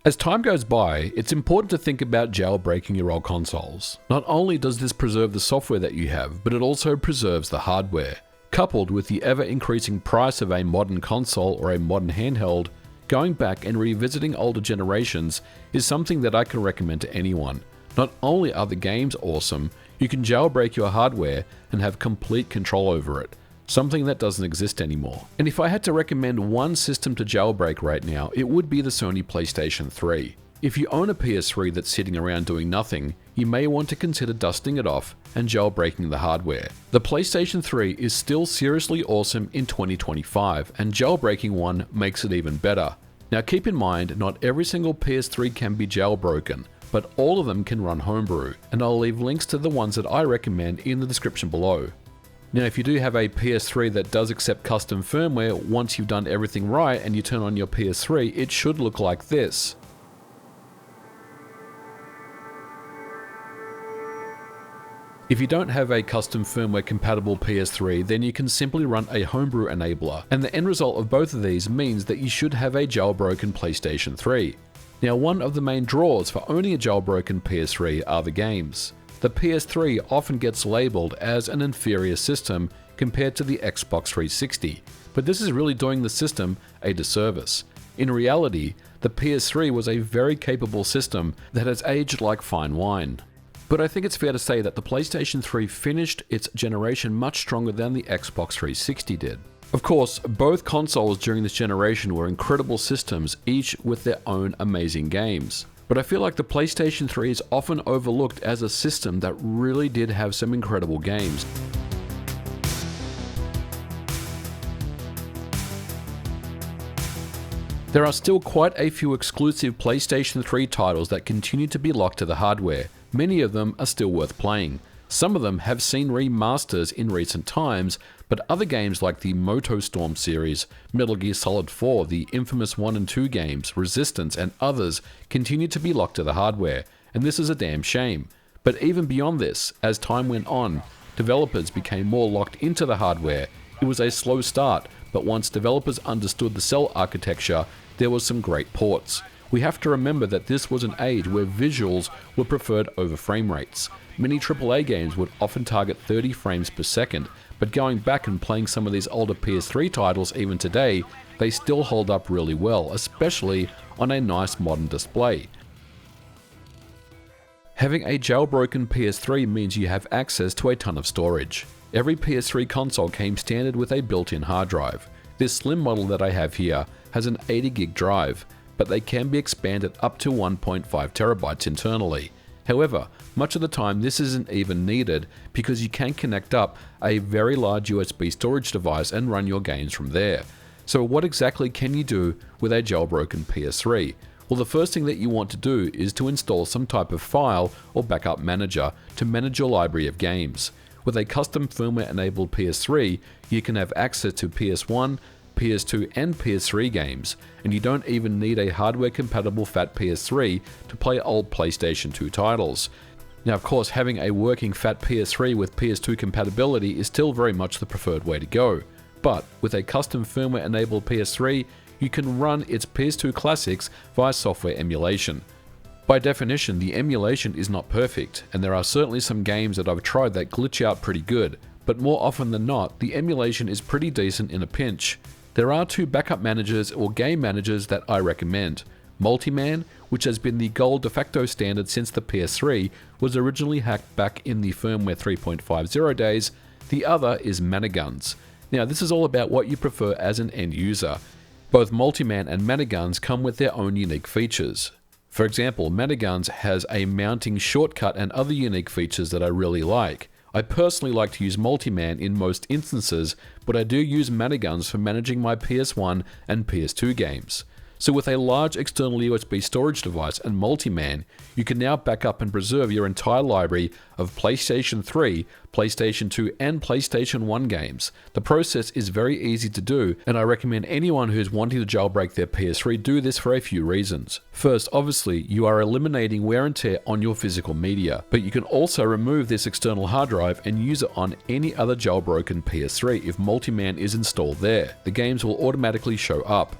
As time goes by, it's important to think about jailbreaking your old consoles. Not only does this preserve the software that you have, but it also preserves the hardware. Coupled with the ever-increasing price of a modern console or a modern handheld, going back and revisiting older generations is something that I can recommend to anyone. Not only are the games awesome, you can jailbreak your hardware and have complete control over it. Something that doesn't exist anymore. And if I had to recommend one system to jailbreak right now, it would be the Sony PlayStation 3. If you own a PS3 that's sitting around doing nothing, you may want to consider dusting it off and jailbreaking the hardware. The PlayStation 3 is still seriously awesome in 2025, and jailbreaking one makes it even better. Now keep in mind, not every single PS3 can be jailbroken, but all of them can run homebrew, and I'll leave links to the ones that I recommend in the description below. Now if you do have a PS3 that does accept custom firmware, once you've done everything right and you turn on your PS3, it should look like this. If you don't have a custom firmware compatible PS3, then you can simply run a homebrew enabler, and the end result of both of these means that you should have a jailbroken PlayStation 3. Now one of the main draws for owning a jailbroken PS3 are the games. The PS3 often gets labelled as an inferior system compared to the Xbox 360, but this is really doing the system a disservice. In reality, the PS3 was a very capable system that has aged like fine wine. But I think it's fair to say that the PlayStation 3 finished its generation much stronger than the Xbox 360 did. Of course, both consoles during this generation were incredible systems, each with their own amazing games. But I feel like the PlayStation 3 is often overlooked as a system that really did have some incredible games. There are still quite a few exclusive PlayStation 3 titles that continue to be locked to the hardware. Many of them are still worth playing. Some of them have seen remasters in recent times, but other games like the MotoStorm series, Metal Gear Solid 4, the infamous 1 and 2 games, Resistance, and others continue to be locked to the hardware, and this is a damn shame. But even beyond this, as time went on, developers became more locked into the hardware. It was a slow start, but once developers understood the cell architecture, there was some great ports. We have to remember that this was an age where visuals were preferred over frame rates. Many AAA games would often target 30 frames per second, but going back and playing some of these older PS3 titles even today, they still hold up really well, especially on a nice modern display. Having a jailbroken PS3 means you have access to a ton of storage. Every PS3 console came standard with a built-in hard drive. This slim model that I have here has an 80 gig drive, but they can be expanded up to 1.5 terabytes internally. However, much of the time this isn't even needed because you can connect up a very large USB storage device and run your games from there. So what exactly can you do with a jailbroken PS3? Well, the first thing that you want to do is to install some type of file or backup manager to manage your library of games. With a custom firmware enabled PS3, you can have access to PS1, PS2 and PS3 games, and you don't even need a hardware compatible fat PS3 to play old PlayStation 2 titles. Now of course, having a working fat PS3 with PS2 compatibility is still very much the preferred way to go, but with a custom firmware enabled PS3, you can run its PS2 classics via software emulation. By definition, the emulation is not perfect, and there are certainly some games that I've tried that glitch out pretty good, but more often than not, the emulation is pretty decent in a pinch. There are two backup managers or game managers that I recommend. Multiman, which has been the gold de facto standard since the PS3, was originally hacked back in the firmware 3.50 days. The other is Managuns. Now this is all about what you prefer as an end user. Both Multiman and Managuns come with their own unique features. For example, Managuns has a mounting shortcut and other unique features that I really like. I personally like to use Multiman in most instances, but I do use Managuns for managing my PS1 and PS2 games. So with a large external USB storage device and Multiman, you can now back up and preserve your entire library of PlayStation 3, PlayStation 2 and PlayStation 1 games. The process is very easy to do, and I recommend anyone who's wanting to jailbreak their PS3 do this for a few reasons. First, obviously, you are eliminating wear and tear on your physical media, but you can also remove this external hard drive and use it on any other jailbroken PS3 if Multiman is installed there. The games will automatically show up.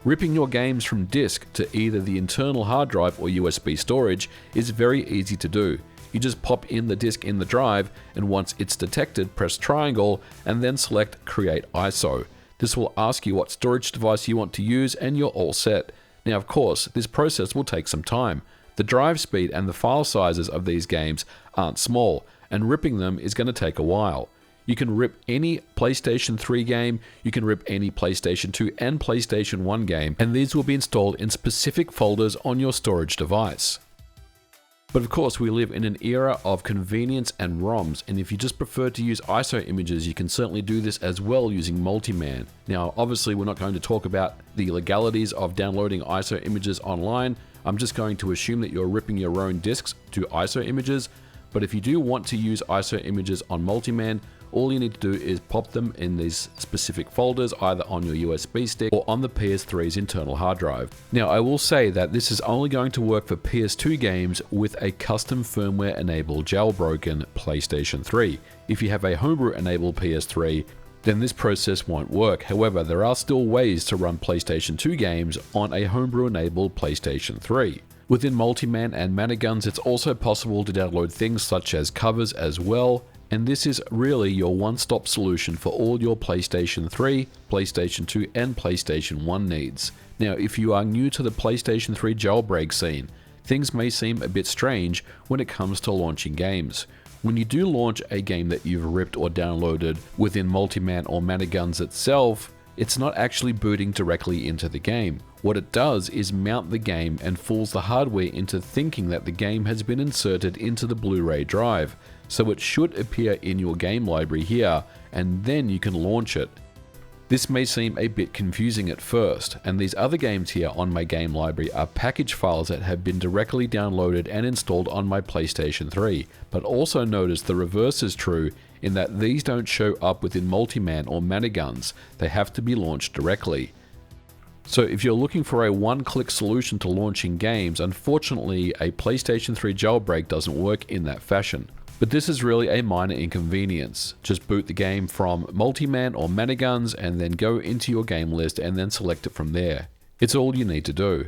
Ripping your games from disk to either the internal hard drive or USB storage is very easy to do. You just pop in the disk in the drive, and once it's detected, press triangle and then select Create ISO. This will ask you what storage device you want to use and you're all set. Now of course, this process will take some time. The drive speed and the file sizes of these games aren't small, and ripping them is going to take a while. You can rip any PlayStation 3 game, you can rip any PlayStation 2 and PlayStation 1 game, and these will be installed in specific folders on your storage device. But of course, we live in an era of convenience and ROMs, and if you just prefer to use ISO images, you can certainly do this as well using Multiman. Now, obviously, we're not going to talk about the legalities of downloading ISO images online. I'm just going to assume that you're ripping your own disks to ISO images, but if you do want to use ISO images on Multiman, all you need to do is pop them in these specific folders, either on your USB stick or on the PS3's internal hard drive. Now, I will say that this is only going to work for PS2 games with a custom firmware enabled jailbroken PlayStation 3. If you have a homebrew enabled PS3, then this process won't work. However, there are still ways to run PlayStation 2 games on a homebrew enabled PlayStation 3. Within Multiman and Maniguns, it's also possible to download things such as covers as well, and this is really your one-stop solution for all your PlayStation 3, PlayStation 2 and PlayStation 1 needs. Now, if you are new to the PlayStation 3 jailbreak scene, things may seem a bit strange when it comes to launching games. When you do launch a game that you've ripped or downloaded within Multiman or Maniguns itself, it's not actually booting directly into the game. What it does is mount the game and fools the hardware into thinking that the game has been inserted into the Blu-ray drive. So it should appear in your game library here, and then you can launch it. This may seem a bit confusing at first, and these other games here on my game library are package files that have been directly downloaded and installed on my PlayStation 3. But also notice the reverse is true, in that these don't show up within Multiman or Maniguns, they have to be launched directly. So if you're looking for a one-click solution to launching games, unfortunately a PlayStation 3 jailbreak doesn't work in that fashion. But this is really a minor inconvenience. Just boot the game from Multiman or Maniguns and then go into your game list and then select it from there. It's all you need to do.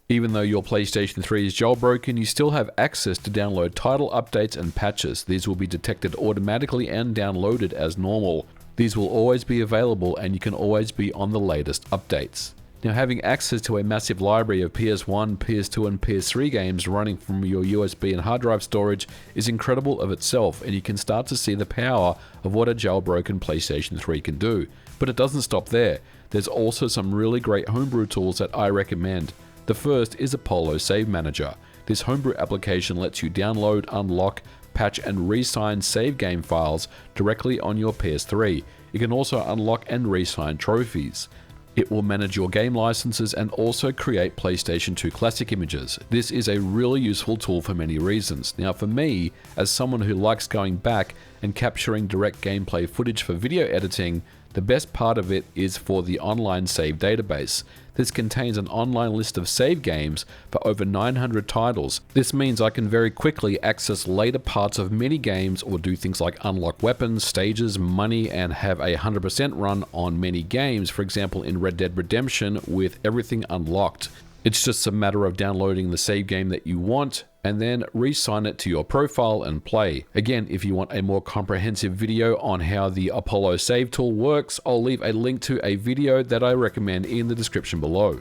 Even though your PlayStation 3 is jailbroken, you still have access to download title updates and patches. These will be detected automatically and downloaded as normal. These will always be available and you can always be on the latest updates. Now, having access to a massive library of PS1, PS2 and PS3 games running from your USB and hard drive storage is incredible of itself, and you can start to see the power of what a jailbroken PlayStation 3 can do. But it doesn't stop there. There's also some really great homebrew tools that I recommend. The first is Apollo Save Manager. This homebrew application lets you download, unlock, patch and re-sign save game files directly on your PS3. You can also unlock and re-sign trophies. It will manage your game licenses and also create PlayStation 2 classic images. This is a really useful tool for many reasons. Now for me, as someone who likes going back and capturing direct gameplay footage for video editing, the best part of it is for the online save database. This contains an online list of save games for over 900 titles. This means I can very quickly access later parts of many games or do things like unlock weapons, stages, money, and have a 100% run on many games, for example in Red Dead Redemption with everything unlocked. It's just a matter of downloading the save game that you want and then re-sign it to your profile and play. Again, if you want a more comprehensive video on how the Apollo Save tool works, I'll leave a link to a video that I recommend in the description below.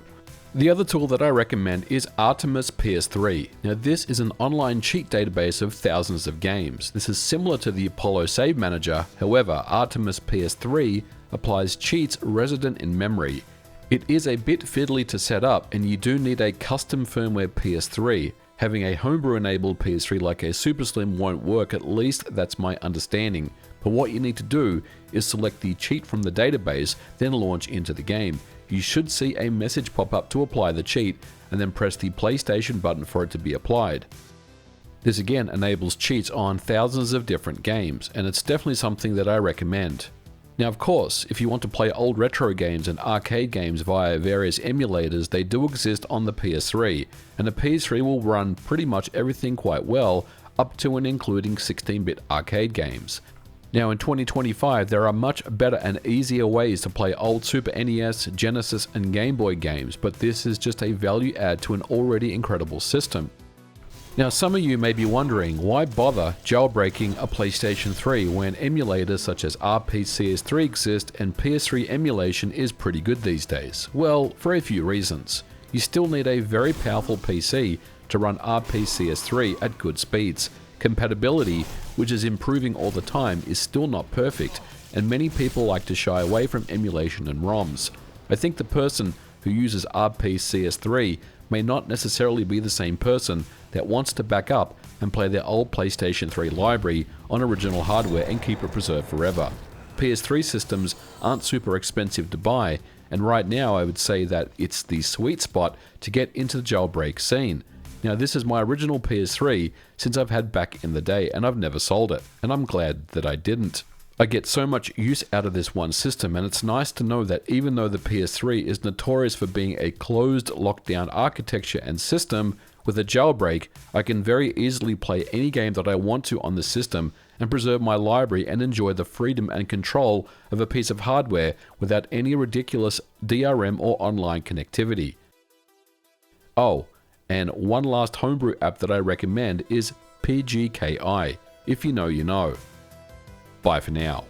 The other tool that I recommend is Artemis PS3. Now this is an online cheat database of thousands of games. This is similar to the Apollo Save Manager, however Artemis PS3 applies cheats resident in memory. It is a bit fiddly to set up and you do need a custom firmware PS3. Having a homebrew enabled PS3 like a Super Slim won't work, at least that's my understanding. But what you need to do is select the cheat from the database, then launch into the game. You should see a message pop up to apply the cheat, and then press the PlayStation button for it to be applied. This again enables cheats on thousands of different games, and it's definitely something that I recommend. Now of course, if you want to play old retro games and arcade games via various emulators, they do exist on the PS3, and the PS3 will run pretty much everything quite well, up to and including 16-bit arcade games. Now in 2025, there are much better and easier ways to play old Super NES, Genesis and Game Boy games, but this is just a value add to an already incredible system. Now some of you may be wondering, why bother jailbreaking a PlayStation 3 when emulators such as RPCS3 exist and PS3 emulation is pretty good these days? Well, for a few reasons. You still need a very powerful PC to run RPCS3 at good speeds. Compatibility, which is improving all the time, is still not perfect, and many people like to shy away from emulation and ROMs. I think the person who uses RPCS3 may not necessarily be the same person that wants to back up and play their old PlayStation 3 library on original hardware and keep it preserved forever. PS3 systems aren't super expensive to buy, and right now I would say that it's the sweet spot to get into the jailbreak scene. Now this is my original PS3 since I've had back in the day, and I've never sold it, and I'm glad that I didn't. I get so much use out of this one system, and it's nice to know that even though the PS3 is notorious for being a closed lockdown architecture and system, with a jailbreak I can very easily play any game that I want to on the system and preserve my library and enjoy the freedom and control of a piece of hardware without any ridiculous DRM or online connectivity. Oh, and one last homebrew app that I recommend is PGKI. If you know, you know. Bye for now.